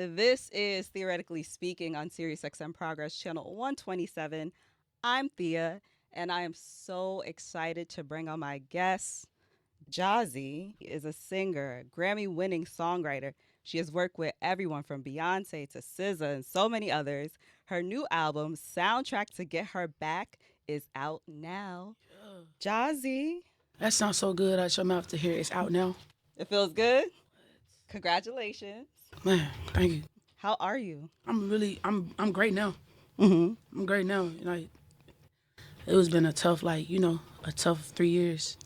This is Theoretically Speaking on SiriusXM Progress Channel 127. I'm Thea, and I am so excited to bring on my guest. Jozzy is a singer, Grammy-winning songwriter. She has worked with everyone from Beyonce to SZA and so many others. Her new album, Soundtrack to Get Her Back, is out now. Jozzy, That sounds so good. I show my mouth to hear it's out now. it feels good. Congratulations. Man, thank you. How are you? I'm great now. Mm-hmm. I'm great now. Like it was been a tough, a tough 3 years.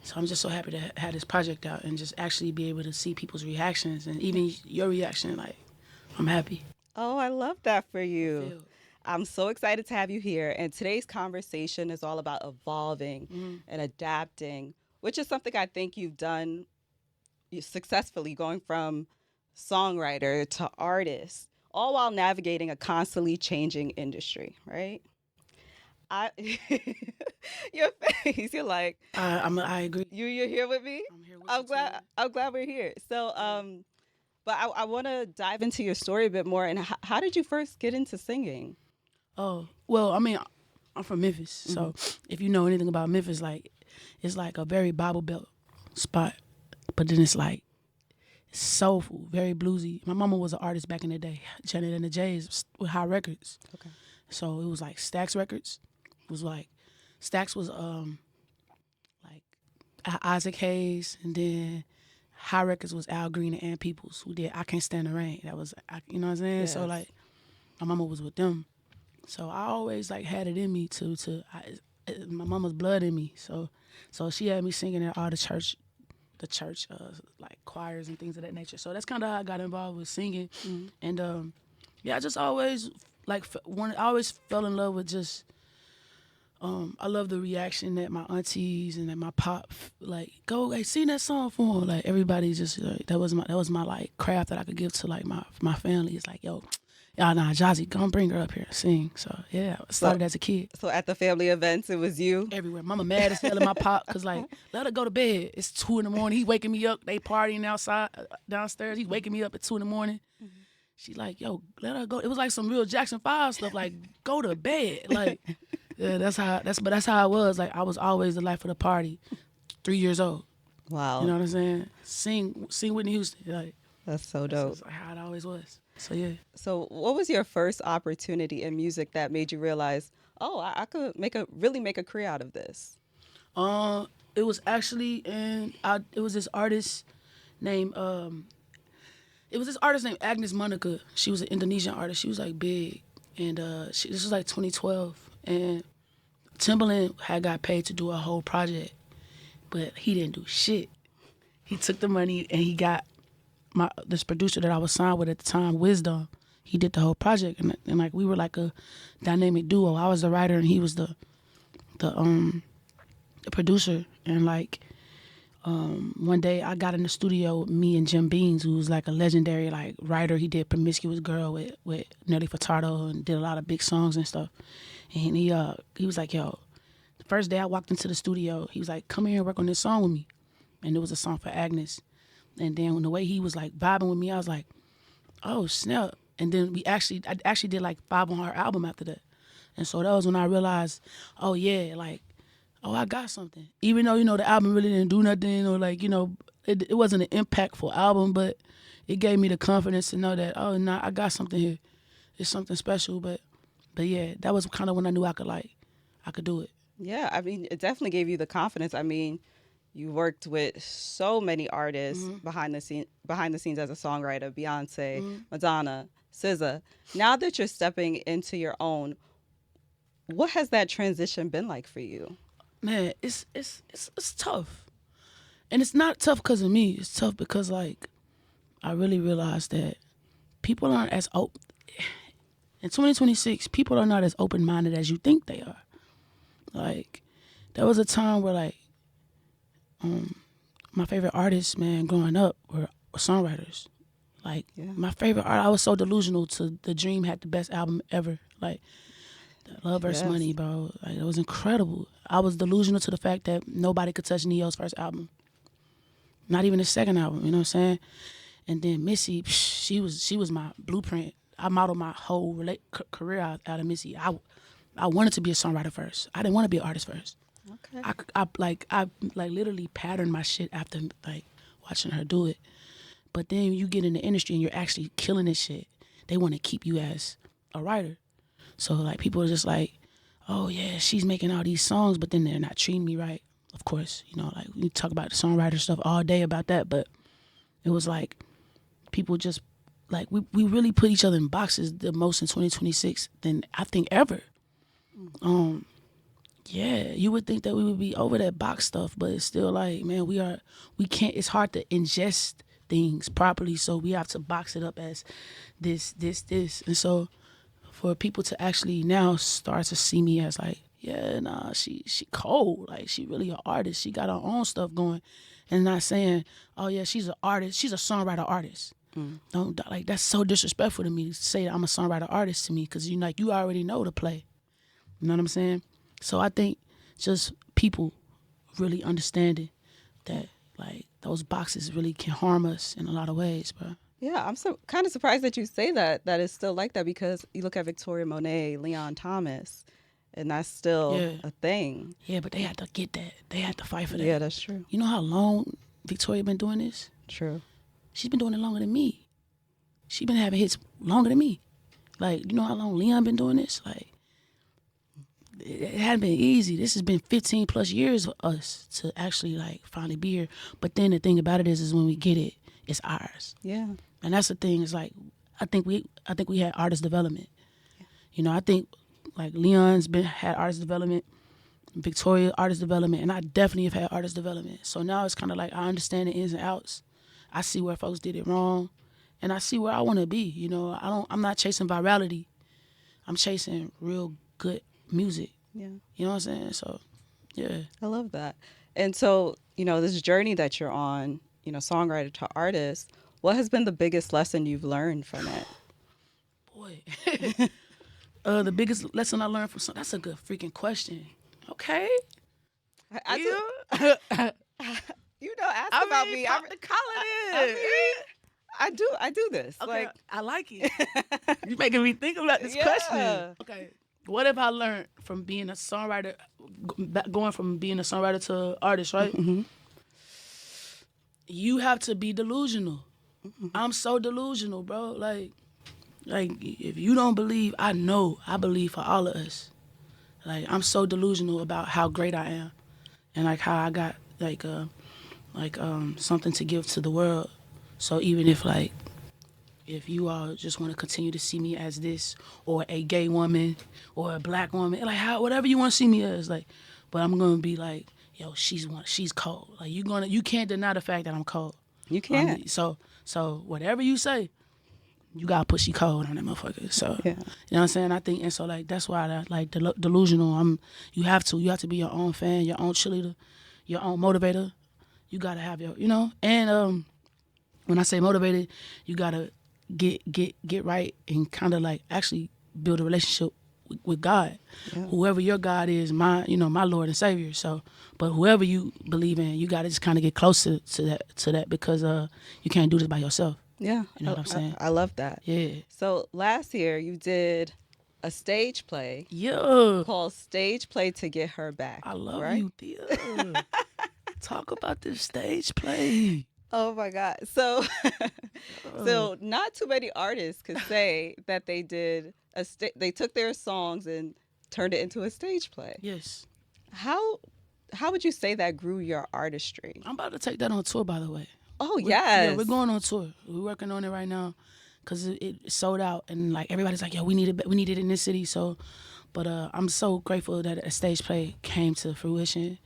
So I'm just so happy to have this project out and just actually be able to see people's reactions and even your reaction. Like I'm happy. Oh, I love that for I you. feel. I'm so excited to have you here. And today's conversation is all about evolving Mm-hmm. and adapting, which is something I think you've done successfully, going from songwriter to artist, all while navigating a constantly changing industry, right? I your face, you're like, I agree. you're here with me? I'm here with I'm you too. glad I'm glad we're here. So Yeah. but I want to dive into your story a bit more. And how did you first get into singing? Oh well, I mean, I'm from Memphis, so if you know anything about Memphis, like it's like a very Bible Belt spot, but then it's like soulful, very bluesy. My mama was an artist back in the day, Janet and the Jays with High Records. Okay. So it was like Stax Records. It was like Stax was like Isaac Hayes, and then High Records was Al Green and Ann Peoples who did I Can't Stand the Rain. That was you know what I'm saying. So Yes. like my mama was with them. So I always like had it in me my mama's blood in me. So she had me singing at all the church like choirs and things of that nature. So that's kind of how I got involved with singing, and yeah, I just always I always fell in love with just. I love the reaction that my aunties and that my pop like go hey sing that song for 'em. Like everybody just that was my like craft that I could give to like my family. It's like yo, y'all nah Jozzy, come bring her up here and sing. So yeah, I So started as a kid. so at the family events, it was you. Everywhere. Mama mad as hell at my pop because like let her go to bed. It's 2 in the morning. He waking me up. They partying outside downstairs. He waking me up at 2 in the morning. She like yo let her go. It was like some real Jackson 5 stuff. Like go to bed. Like yeah, that's how I was. Like I was always the life of the party. 3 years old. You Wow, know what I'm saying? Sing Whitney Houston. Like that's so that's dope. just how it always was. So yeah. So, what was your first opportunity in music that made you realize, oh, I could really make a career out of this? Uh, it was actually it was this artist named Agnes Monica. She was an Indonesian artist. She was like big, and this was like 2012, and Timbaland had got paid to do a whole project, but he didn't do shit. He took the money and he got this producer that I was signed with at the time, Wisdom. He did the whole project, and like we were like a dynamic duo. I was the writer and he was the the producer. And like one day I got in the studio with me and Jim Beans, who was like a legendary like writer. He did Promiscuous Girl with Nelly Furtado and did a lot of big songs and stuff. And he was like, yo, the first day I walked into the studio, he was like, come here and work on this song with me. And it was a song for Agnes. And then the way he was like vibing with me, I was like, oh snap. And then I actually did like 5 on her album after that. And so that was when I realized, oh yeah, like, oh I got something. Even though, the album really didn't do nothing or like, it wasn't an impactful album, but it gave me the confidence to know that, oh nah, I got something here. It's something special. But yeah, that was kind of when I knew I could do it. Yeah, I mean, it definitely gave you the confidence. I mean, you worked with so many artists behind the scenes as a songwriter, Beyonce, Madonna, SZA. Now that you're stepping into your own, what has that transition been like for you? Man, it's tough. And it's not tough because of me. It's tough because like I really realized that people aren't as open in 2026. People are not as open minded as you think they are. Like there was a time where like my favorite artists, man, growing up were songwriters. Like Yeah. my favorite art, I was so delusional to The Dream had the best album ever. Like Love vs. Yes. Money, bro. Like it was incredible. I was delusional to the fact that nobody could touch Neo's first album. Not even his second album, you know what I'm saying? And then Missy, she was my blueprint. I modeled my whole career out of Missy. I wanted to be a songwriter first. I didn't want to be an artist first. Okay. I literally patterned my shit after like watching her do it. But then you get in the industry and you're actually killing this shit. They want to keep you as a writer. So like people are just like, oh yeah, she's making all these songs, but then they're not treating me right. Of course, you know, like we talk about the songwriter stuff all day about that, but it was like people just like we really put each other in boxes the most in 2026 than I think ever. Yeah, you would think that we would be over that box stuff, but it's still like, man, we can't, it's hard to ingest things properly, so we have to box it up as this. And so for people to actually now start to see me as like, yeah, nah, she cold, like she really an artist, she got her own stuff going, and not saying, oh yeah, she's an artist, she's a songwriter artist. Don't like that's so disrespectful to me to say that I'm a songwriter artist to me, because you already know the play. You know what I'm saying? So I think just people really understanding that like those boxes really can harm us in a lot of ways, bro. Yeah, I'm so kind of surprised that you say that it's still like that, because you look at Victoria Monet, Leon Thomas, and that's still Yeah. a thing. Yeah, but they had to get that. They had to fight for that. Yeah, that's true. You know how long Victoria been doing this? True. She's been doing it longer than me. She been having hits longer than me. Like, you know how long Leon been doing this? Like, it hadn't been easy. This has been 15 plus years for us to actually like finally be here. But then the thing about it is when we get it, it's ours. Yeah. And that's the thing. Is like I think we had artist development. Yeah. You know, I think like Leon's had artist development, Victoria artist development, and I definitely have had artist development. So now it's kind of like I understand the ins and outs. I see where folks did it wrong, and I see where I want to be. You know, I'm not chasing virality. I'm chasing real good music. Yeah. You know what I'm saying? So, yeah. I love that. And so, this journey that you're on, songwriter to artist, what has been the biggest lesson you've learned from it? Boy. The biggest lesson I learned from that's a good freaking question. Okay. Ask about me. Pop the collar in. I do this. Okay, Like, I like it. You're making me think about this Yeah. question. Okay. What have I learned from being a songwriter, going from being a songwriter to artist, right? Mm-hmm. You have to be delusional. Mm-hmm. I'm so delusional, bro. Like if you don't believe, I believe for all of us. Like I'm so delusional about how great I am, and like how I got something to give to the world. So even if you all just want to continue to see me as this, or a gay woman, or a black woman, like whatever you want to see me as, like, but I'm gonna be like, yo, she's cold. Like you can't deny the fact that I'm cold. You can't. So whatever you say, you gotta put she cold on that motherfucker. So Yeah. you know what I'm saying? I think, and so like that's why I like delusional. You have to be your own fan, your own cheerleader, your own motivator. You gotta have your, and when I say motivated, you gotta get right and kind of like actually build a relationship with God. Yeah. Whoever your God is, my Lord and Savior. So, but whoever you believe in, you gotta just kind of get close to that because you can't do this by yourself. Yeah. You know what I'm saying? I love that. Yeah. So last year you did a stage play Yeah. called Stage Play to Get Her Back. I love right? you, Thea. Talk about this stage play. Oh my God. So not too many artists could say that they did they took their songs and turned it into a stage play. Yes. How would you say that grew your artistry? I'm about to take that on tour, by the way. Oh, yes. Yeah, we're going on tour. We're working on it right now because it sold out, and like everybody's like, yo, we need it in this city. So, but I'm so grateful that a stage play came to fruition,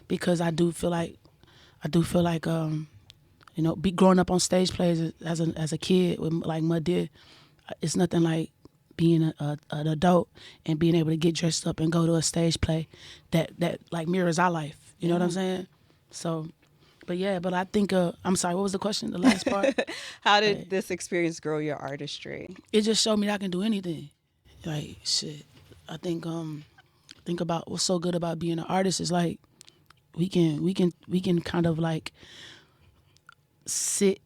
because I do feel like be growing up on stage plays as a kid with like Mud did, it's nothing like being an adult and being able to get dressed up and go to a stage play that like mirrors our life. You know what I'm saying? So, but I think I'm sorry, what was the question? The last part? How did this experience grow your artistry? It just showed me that I can do anything. Like shit. I think about what's so good about being an artist is like we can kind of like sit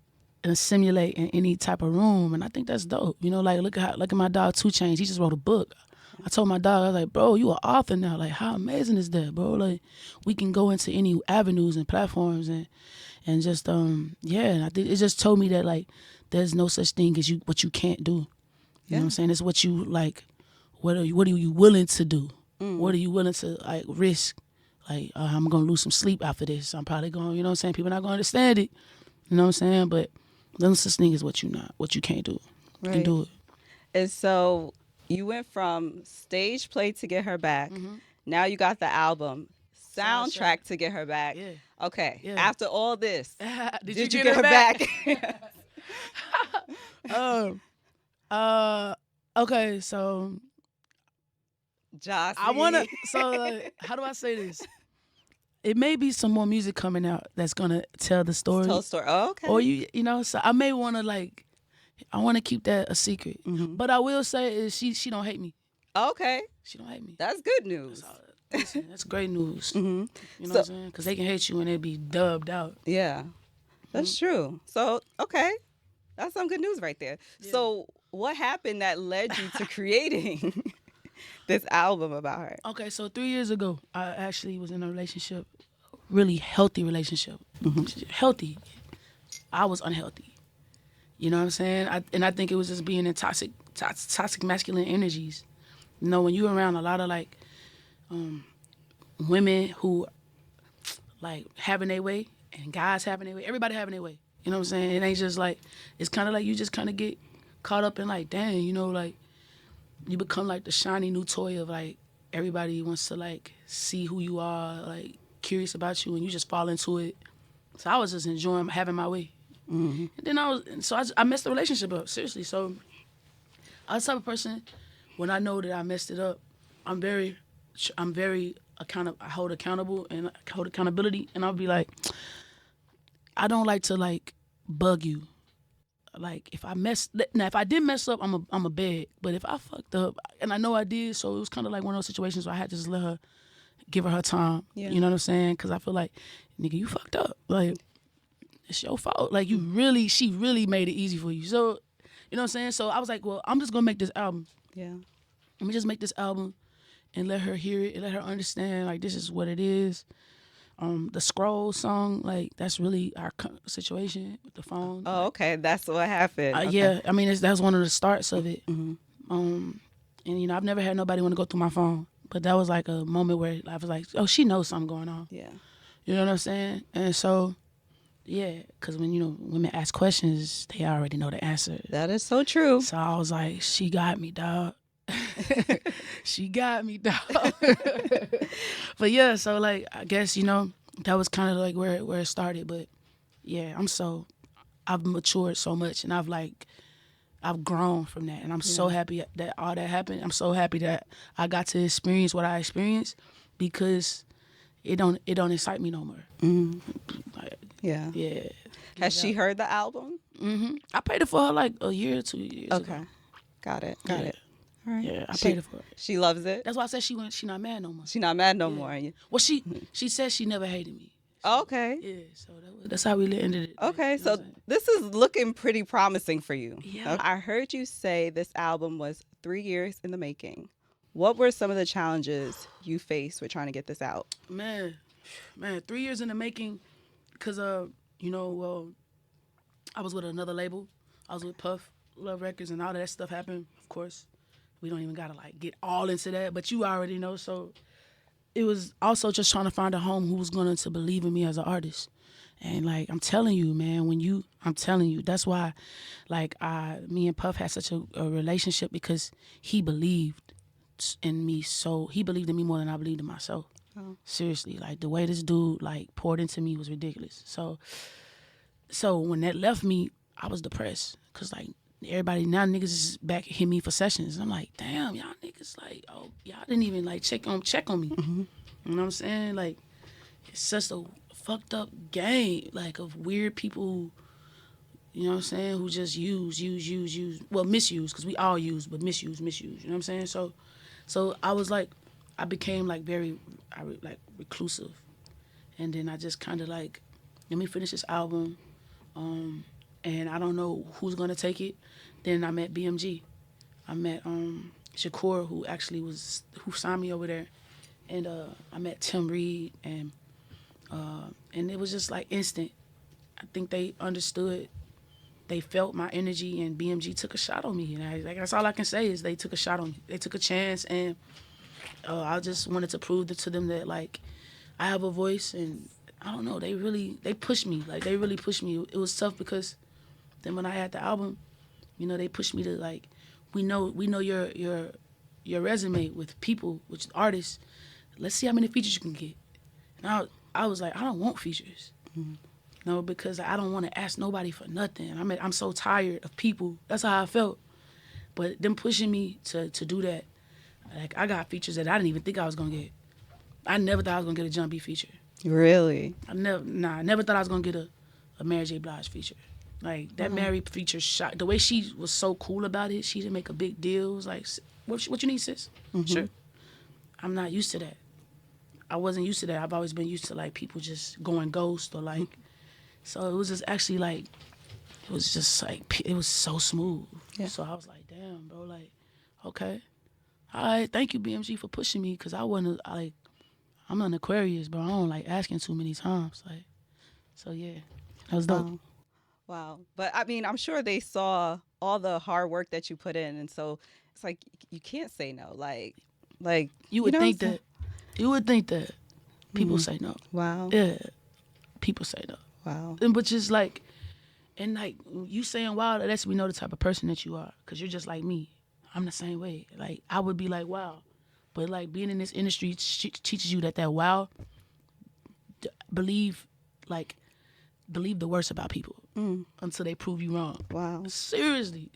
simulate in any type of room, and I think that's dope. You know, like look at my dog 2 Chainz. He just wrote a book. I told my dog, I was like, bro, you an author now. Like, how amazing is that, bro? Like, we can go into any avenues and platforms and just yeah. And I think it just told me that like there's no such thing as what you can't do. You know what I'm saying? It's what you like. What are you willing to do? What are you willing to like risk? Like I'm gonna lose some sleep after this. I'm probably going. You know what I'm saying? People not gonna understand it. You know what I'm saying? But no such thing as what you can't do. You can Right. do it. And so you went from stage play to get her back. Now you got the album Soundtrack. soundtrack to get her back. Yeah. Okay. Yeah. After all this, Did did you you get get her her back? um. Okay. So Jossie. I wanna. So how do I say this? It may be some more music coming out that's gonna tell the story, Tell a story. Oh, okay. or you know. So I may wanna like. I want to keep that a secret, but I will say is she don't hate me. Okay. She don't hate me. That's good news. Listen, that's great news. You know what So I'm saying? Because they can hate you and they be dubbed out. yeah, that's true. So okay, that's some good news right there. So what happened that led you to creating this album about her? Okay, so 3 years ago, I actually was in a relationship, really healthy relationship. Healthy. I was unhealthy. You know what I'm saying? I think it was just being in toxic masculine energies. You know, when you're around a lot of like women who like having their way and guys having their way, everybody having their way. You know what I'm saying? It ain't just like, it's kind of like you just kind of get caught up in like, dang, you know, like you become like the shiny new toy of like everybody wants to like see who you are, like curious about you, and you just fall into it. So I was just enjoying having my way. And then I messed the relationship up, seriously. So I was the type of person, when I know that I messed it up, I'm very accountable. I hold accountable and hold accountability, and I'll be like, I don't like to like bug you. Like if I did mess up, I'm a beg. But if I fucked up, and I know I did, so it was kind of like one of those situations where I had to just give her time. Yeah. You know what I'm saying? Because I feel like, nigga, you fucked up. Like it's your fault. Like she really made it easy for you. So, you know what I'm saying? So I was like, well, I'm just gonna make this album. Yeah. Let me just make this album and let her hear it and let her understand like this is what it is. The scroll song, like that's really our situation with the phone. Oh, okay. That's what happened. Okay. Yeah, I mean that's one of the starts of it. And you know I've never had nobody want to go through my phone, but that was like a moment where I was like, oh, she knows something going on. Yeah. You know what I'm saying? And so. Yeah, because when, you know, women ask questions, they already know the answer. That is so true. So I was like, she got me, dog. She got me, dog. But yeah, so like, I guess, you know, that was kind of like where it started. But yeah, I've matured so much and I've grown from that. And I'm so happy that all that happened. I'm so happy that I got to experience what I experienced because it don't excite me no more. Like, Yeah. yeah. Has she heard the album? I paid it for her like a year or 2 years Okay. ago. Got it. Yeah. All right. Yeah, I paid it for her. She loves it. That's why I said she not mad no more. She's not mad no more. Well, she said she never hated me. Okay. Yeah, so that's how we ended it. Okay, You know so what I'm saying? this is looking pretty promising for you. Yeah. I heard you say this album was 3 years in the making. What were some of the challenges you faced with trying to get this out? Man, 3 years in the making, cause you know, well, I was with another label. I was with Puff Love Records, and all that stuff happened. Of course, we don't even gotta like get all into that, but you already know. So it was also just trying to find a home who was going to believe in me as an artist. And like I'm telling you, man, I'm telling you, that's why, like me and Puff had such a relationship because he believed in me. So he believed in me more than I believed in myself. Oh. Seriously, like the way this dude like poured into me was ridiculous. So when that left me, I was depressed because like everybody now niggas is back hit me for sessions. And I'm like, damn, y'all niggas like, oh, y'all didn't even like check on me. You know what I'm saying? Like it's such a fucked up game, like of weird people. You know what I'm saying? Who just use. Well, misuse, because we all use, but misuse. You know what I'm saying? So I was like, I became like very, like reclusive. And then I just kind of like, let me finish this album. and I don't know who's gonna take it. Then I met BMG. I met Shakur, who signed me over there, and I met Tim Reed, and it was just like instant. I think they understood. They felt my energy, and BMG took a shot on me. And that's all I can say is they took a shot on me. They took a chance, and I just wanted to prove to them that like I have a voice, and I don't know. They pushed me. Like they really pushed me. It was tough because then when I had the album, they pushed me to like, we know your resume with people, with artists. Let's see how many features you can get. And I was like, I don't want features. Mm-hmm. No, because I don't want to ask nobody for nothing. I'm so tired of people. That's how I felt. But them pushing me to do that, like I got features that I didn't even think I was gonna get. I never thought I was gonna get a John B feature. Really? I never thought I was gonna get a Mary J. Blige feature. Like that Mary feature shot. The way she was so cool about it, she didn't make a big deal. It was like, what you need, sis? Mm-hmm. Sure. I'm not used to that. I wasn't used to that. I've always been used to like people just going ghost or like. So it was just actually like, it was just like, it was so smooth. Yeah. So I was like, damn, bro, like, okay. All right, thank you, BMG, for pushing me, because I'm an Aquarius, bro. I don't like asking too many times. Like, so yeah, that was dope. Wow. Wow. But I mean, I'm sure they saw all the hard work that you put in. And so it's like, you can't say no. Like, You would know what I'm think saying? that people say no. Wow. Yeah, people say no. Wow. But just like, and like you saying wow, that lets me know the type of person that you are, because you're just like me. I'm the same way. Like I would be like wow, but like being in this industry teaches you that wow, believe the worst about people until they prove you wrong. Wow. Seriously.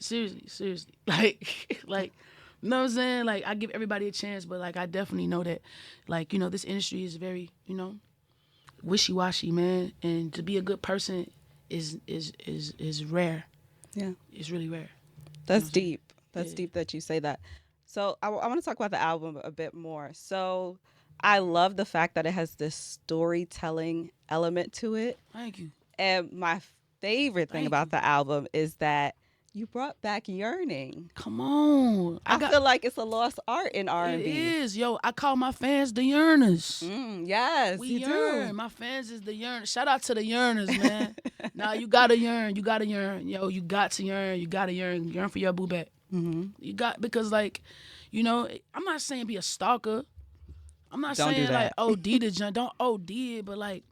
Like, you know what I'm saying? Like I give everybody a chance, but like I definitely know that, like this industry is very wishy-washy, man, and to be a good person is rare. Yeah. It's really rare. That's deep. That's Yeah. deep that you say that. So I want to talk about the album a bit more. So I love the fact that it has this storytelling element to it. Thank you. And my favorite thing Thank about you. the album is that you brought back yearning. Come on. I feel like it's a lost art in It R&B. is. Yo, I call my fans the yearners. Yes, We you yearn. do. My fans is the yearn. Shout out to the yearners, man. Nah, you gotta yearn. You gotta yearn. Yo, you got to yearn. You gotta yearn. Yearn for your boo back. You got, because like, I'm not saying be a stalker. I'm not Don't do saying like that. OD to jump. Don't OD it, but like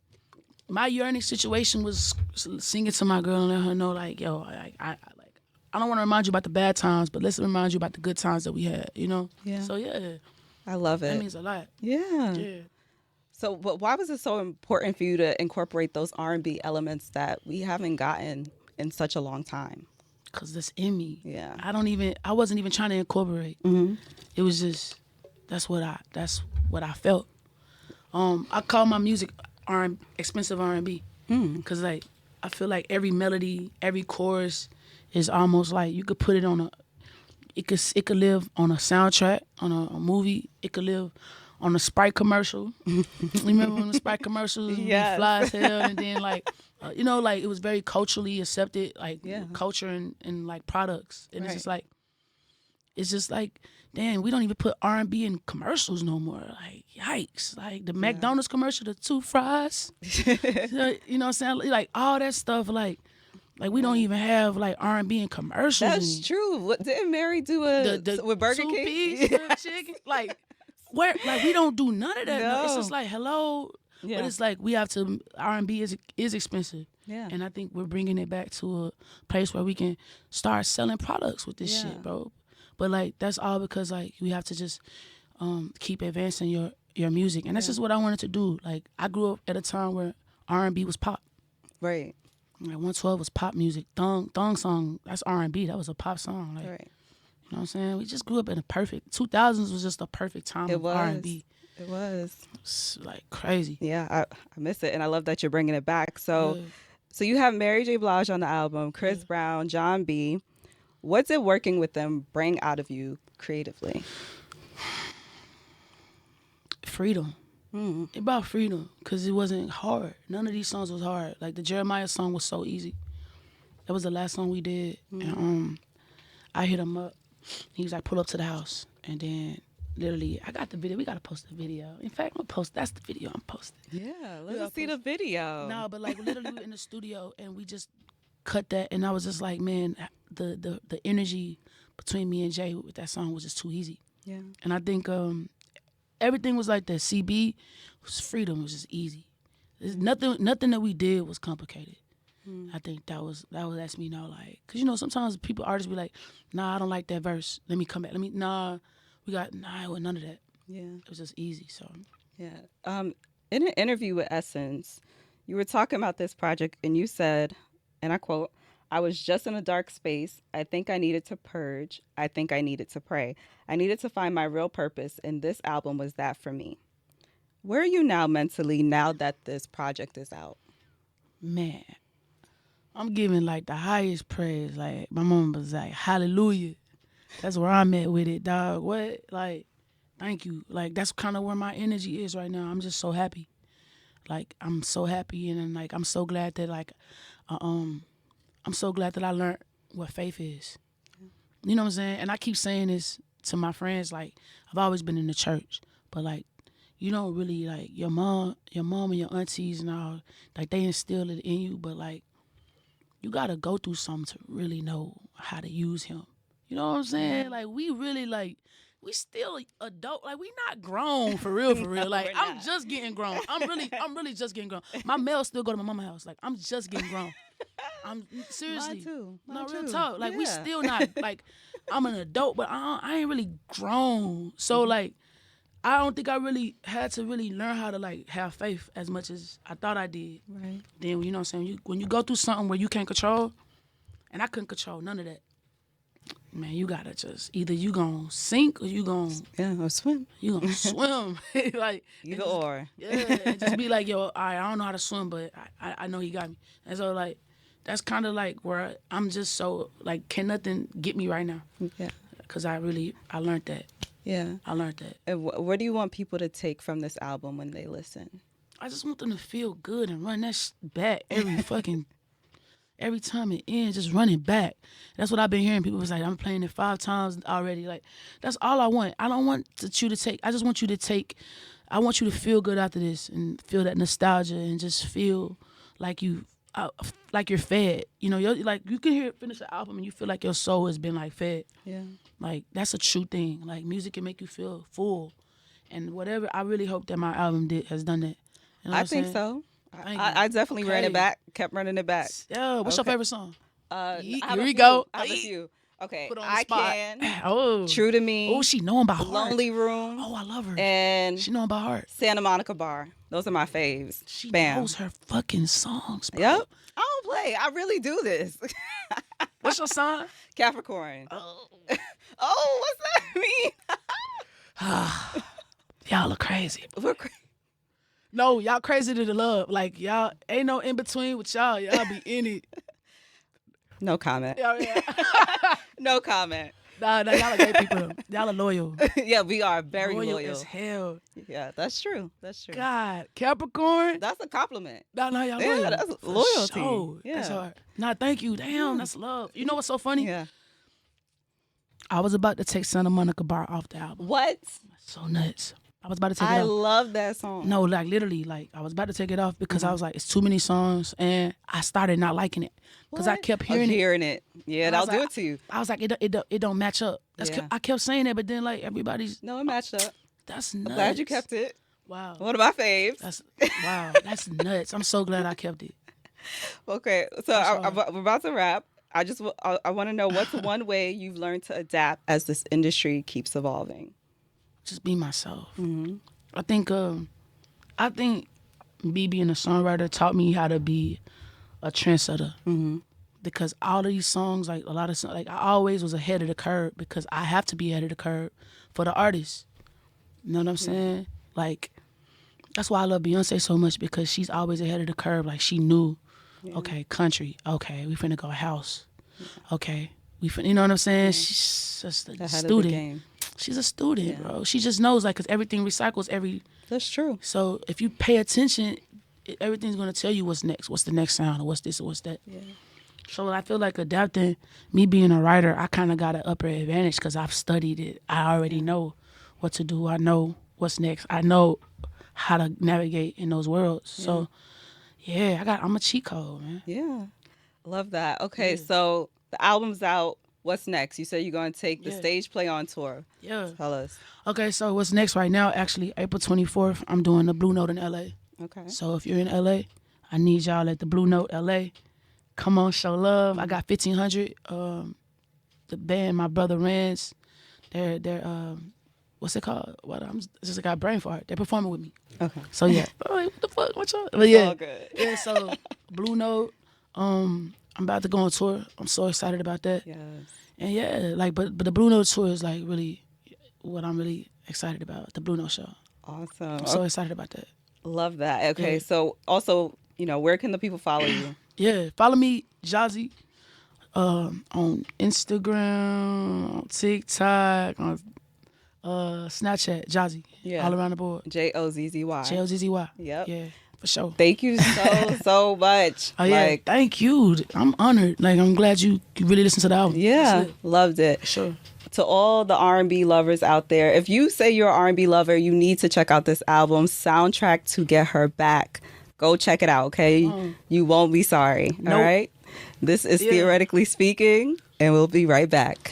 my yearning situation was singing to my girl and let her know like, yo, I don't want to remind you about the bad times, but let's remind you about the good times that we had. Yeah. So yeah, I love that it. means a lot. Yeah. Yeah. So, but why was it so important for you to incorporate those R&B elements that we haven't gotten in such a long time? Cause that's in me. Yeah. I wasn't even trying to incorporate. It was just that's what I felt. I call my music expensive R&B, cause like I feel like every melody, every chorus is almost like you could put it on it could live on a soundtrack, on a movie. It could live on a Sprite commercial. You remember when the Sprite commercials Yes. fly as hell, and then like like it was very culturally accepted, like Yeah. culture and like products, and Right. it's just like damn, we don't even put R&B in commercials no more. Like yikes! Like the McDonald's commercial, the 2 fries, you know what I'm saying? Like all that stuff, like we don't even have like R&B in commercials. That's true. What didn't Mary do with Burger King? 2-piece, the chicken, like where, like we don't do none of that. No. It's No. just like hello, Yeah. but it's like we have to. R&B is expensive. Yeah. And I think we're bringing it back to a place where we can start selling products with this Yeah. shit, bro. But like that's all because like we have to just keep advancing your music, and that's just what I wanted to do. Like I grew up at a time where R&B was pop. Right. Like 112 was pop music. Thong song, that's R&B. That was a pop song. Like, Right. you know what I'm saying? We just grew up in a perfect 2000s was just a perfect time It of was. R&B. It was. It's like crazy. Yeah, I miss it, and I love that you're bringing it back. So, Yeah. so you have Mary J. Blige on the album, Chris Brown, John B. What's it working with them bring out of you creatively? Freedom. About freedom, because it wasn't hard. None of these songs was hard. Like the Jeremiah song was so easy. That was the last song we did. And I hit him up. He was like, pull up to the house. And then literally, I got the video. We got to post the video. In fact, I'm going to post. That's the video I'm posting. Yeah, We let us gotta see the post- video. No, but like literally we were in the studio and we just cut that. And I was just like, man, the energy between me and Jay with that song was just too easy. Yeah. And I think everything was like that. CB was freedom. It was just easy. There's nothing that we did was complicated. I think that lets me know, like, cause you know sometimes artists be like, nah, I don't like that verse. Let me come back. It wasn't none of that. Yeah. It was just easy. So Yeah. In an interview with Essence, you were talking about this project and you said, and I quote, I was just in a dark space. I think I needed to purge. I think I needed to pray. I needed to find my real purpose, and this album was that for me. Where are you now mentally now that this project is out? man, I'm giving like the highest praise. Like my mom was like, hallelujah. That's where I'm at with it, dog. What? Like, thank you. Like that's kind of where my energy is right now. I'm just so happy. Like I'm so happy and then, like I'm so glad that I'm so glad that I learned what faith is. You know what I'm saying? And I keep saying this to my friends. Like I've always been in the church, but like you don't really like your mom and your aunties and all. Like they instill it in you, but like you gotta go through something to really know how to use him. You know what I'm saying? Like we really like we still adult. Like we not grown for real, for real. No, Like we're I'm not. just getting grown. I'm really just getting grown. My mail still go to my mama's house. Like I'm just getting grown. I'm seriously. Mine too. No, Mine real too. talk. Like we Yeah. still not like I'm an adult, but I ain't really grown. So like I don't think I really had to really learn how to like have faith as much as I thought I did. Right. Then you know what I'm saying? When you go through something where you can't control, and I couldn't control none of that. Man, you gotta just either you gonna sink or you gonna Yeah, or swim. swim. Like Either or. yeah, and just be like, yo, all right, I don't know how to swim, but I know he got me. And so like that's kind of like where I'm just so like can nothing get me right now? Yeah. Cause I learned that. Yeah. I learned that. And what do you want people to take from this album when they listen? I just want them to feel good and run that back every time it ends, just run it back. That's what I've been hearing. People was like, I'm playing it 5 times already. Like, that's all I want. I don't want you to take, I just want you to take, I want you to feel good after this and feel that nostalgia and just feel like like you're fed. You know, like you can finish the album and you feel like your soul has been like fed. Yeah. Like, that's a true thing. Like, music can make you feel full. And whatever, I really hope that my album has done that. You know what I I'm think saying? so. Thank you. I definitely ran Okay. it back, kept running it back. Yeah, what's your Okay. favorite song? Here Here we go. I have a few. Okay. Put on the I spot. Can. Oh. True to Me. Oh, she know him by heart. Lonely Room. Oh, I love her. And She know him by heart. Santa Monica Bar. Those are my faves. She Bam. knows her fucking songs, bro. Yep. I don't play. I really do this. What's your song? Capricorn. Oh. Oh, what's that mean? Y'all are crazy. We're cra- No, y'all crazy to the love. Like, y'all ain't no in between with y'all. Y'all be in it. No comment. Yeah. No comment. Nah, y'all are great people. Y'all are loyal. Yeah, we are very loyal loyal. as hell. Yeah, that's true. That's true. God, Capricorn. That's a compliment. Nah, y'all Yeah, loyal. that's For loyalty. sure. Yeah. That's hard. Nah, thank you. Damn, that's love. You know what's so funny? Yeah. I was about to take Santa Monica Bar off the album. What? So nuts. I was about to take it I off. love that song. No, like literally, like I was about to take it off because I was like, it's too many songs, and I started not liking it because I What? kept Oh, hearing it. hearing it. Yeah, And I that'll was do like- it to you. I was like, it don't match up. Yeah. I kept saying that, but then like everybody's No, it matched up. that's nuts. I'm glad you kept it. Wow, One of my faves. that's wow, that's nuts. I'm so glad I kept it. Okay, so That's we're about to wrap. I want to know what's one way you've learned to adapt as this industry keeps evolving. Just be myself. Mm-hmm. I think me being a songwriter taught me how to be a trendsetter. Mm-hmm. Because all of these songs, like a lot of songs, like I always was ahead of the curve because I have to be ahead of the curve for the artist. You know what I'm saying? Like that's why I love Beyonce so much because she's always ahead of the curve. Like she knew, okay, country, okay, we finna go house, okay, we finna, you know what I'm saying? She's just a Ahead of the student. game. She's a student, bro. She just knows like because everything recycles every. That's true. So if you pay attention, everything's gonna tell you what's next, what's the next sound, or what's this or what's that. Yeah. So I feel like adapting, me being a writer, I kind of got an upper advantage because I've studied it. I already know what to do. I know what's next. I know how to navigate in those worlds. So yeah, I'm a cheat code, man. Yeah. Love that. Okay, Yeah, so the album's out. What's next? You said you're going to take the yeah, stage play on tour. yeah. Tell us. Okay, so what's next right now? Actually, April 24th, I'm doing the Blue Note in LA. Okay. So if you're in LA, I need y'all at the Blue Note LA. Come on, show love. I got 1,500. The band my brother runs, they're what's it called? What I'm just got brain fart. They're performing with me. Okay. So yeah. Oh, what the fuck? What's up? But It's yeah, all good. yeah. So Blue Note. I'm about to go on tour. I'm so excited about that. Yes. And yeah, like but the Blue Note tour is like really what I'm really excited about. The Blue Note show. Awesome. I'm so excited about that. Love that. Okay, Yeah. so also, where can the people follow you? Yeah, follow me, Jozzy, on Instagram, on TikTok, on Snapchat, Jozzy. Yeah. All around the board. Jozzy. JOZZY. Yep. Yeah, for sure. Thank you so much. Oh yeah, thank you. I'm honored. Like I'm glad you really listened to the album. Yeah, loved it. For sure. To all the R&B lovers out there, if you say you're an R&B lover, you need to check out this album, Soundtrack to Get Her Back. Go check it out, okay? You won't be sorry. Nope. All right? This is Theoretically Speaking, and we'll be right back.